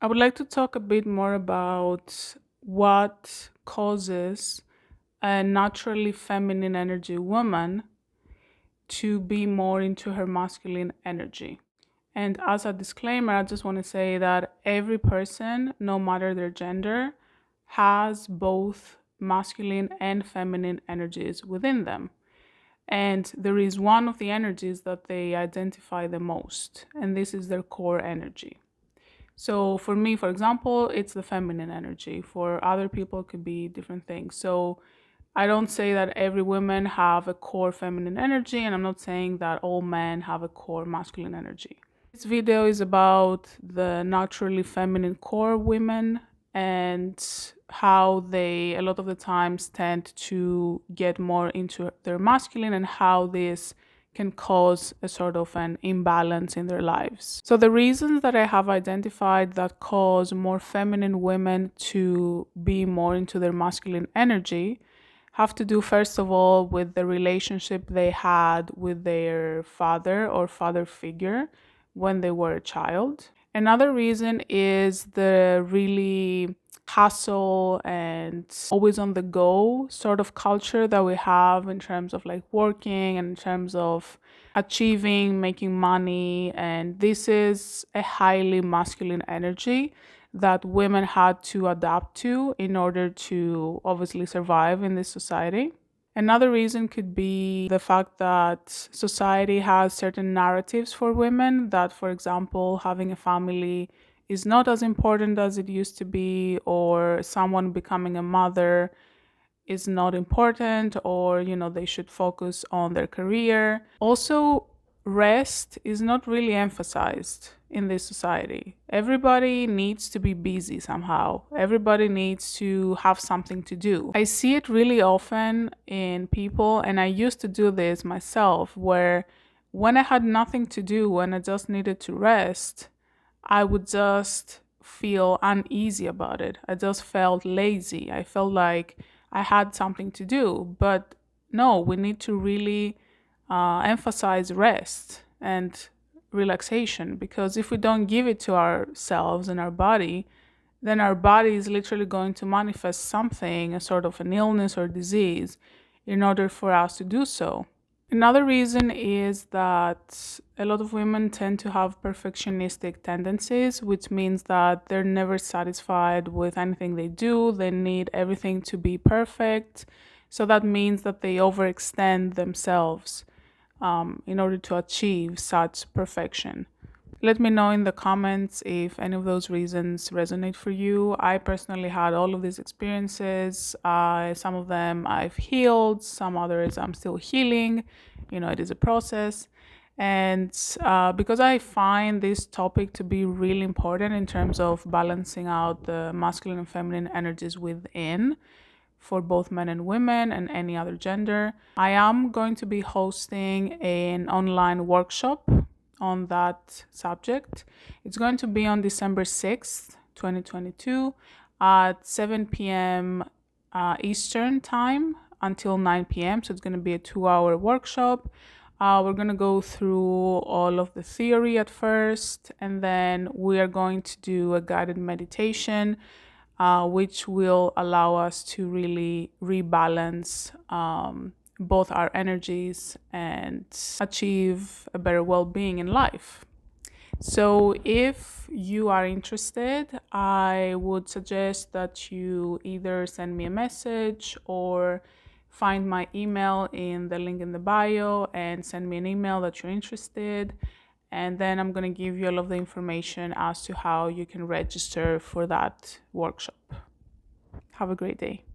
I would like to talk a bit more about what causes a naturally feminine energy woman to be more into her masculine energy. And as a disclaimer, I just want to say that every person, no matter their gender, has both masculine and feminine energies within them. And there is one of the energies that they identify the most, and this is their core energy. So for me, for example, it's the feminine energy. For other people, it could be different things. So I don't say that every woman have a core feminine energy, and I'm not saying that all men have a core masculine energy. This video is about the naturally feminine core women and how they, a lot of the times, tend to get more into their masculine and how this can cause a sort of an imbalance in their lives. So, the reasons that I have identified that cause more feminine women to be more into their masculine energy have to do, first of all, with the relationship they had with their father or father figure when they were a child. Another reason is the really hustle and always on the go sort of culture that we have in terms of like working and in terms of achieving, making money. And this is a highly masculine energy that women had to adapt to in order to obviously survive in this society. Another reason could be the fact that society has certain narratives for women that, for example, having a family is not as important as it used to be, or someone becoming a mother is not important, or they should focus on their career. Also, rest is not really emphasized in this society. Everybody needs to be busy somehow. Everybody needs to have something to do. I see it really often in people, and I used to do this myself, where when I had nothing to do, when I just needed to rest, I would just feel uneasy about it. I just felt lazy. I felt like I had something to do. But no, we need to really emphasize rest and relaxation, because if we don't give it to ourselves and our body, then our body is literally going to manifest something, a sort of an illness or disease, in order for us to do so. Another reason is that a lot of women tend to have perfectionistic tendencies, which means that they're never satisfied with anything they do. They need everything to be perfect. So that means that they overextend themselves in order to achieve such perfection. Let me know in the comments if any of those reasons resonate for you. I personally had all of these experiences. Some of them I've healed, some others I'm still healing. It is a process. And because I find this topic to be really important in terms of balancing out the masculine and feminine energies within, for both men and women and any other gender, I am going to be hosting an online workshop on that subject. It's going to be on December 6th, 2022 at 7 p.m. Eastern time until 9 p.m. So it's going to be a 2-hour workshop. We're going to go through all of the theory at first, and then we are going to do a guided meditation, which will allow us to really rebalance both our energies and achieve a better well-being in life. So if you are interested, I would suggest that you either send me a message or find my email in the link in the bio and send me an email that you're interested. And then I'm going to give you all of the information as to how you can register for that workshop. Have a great day.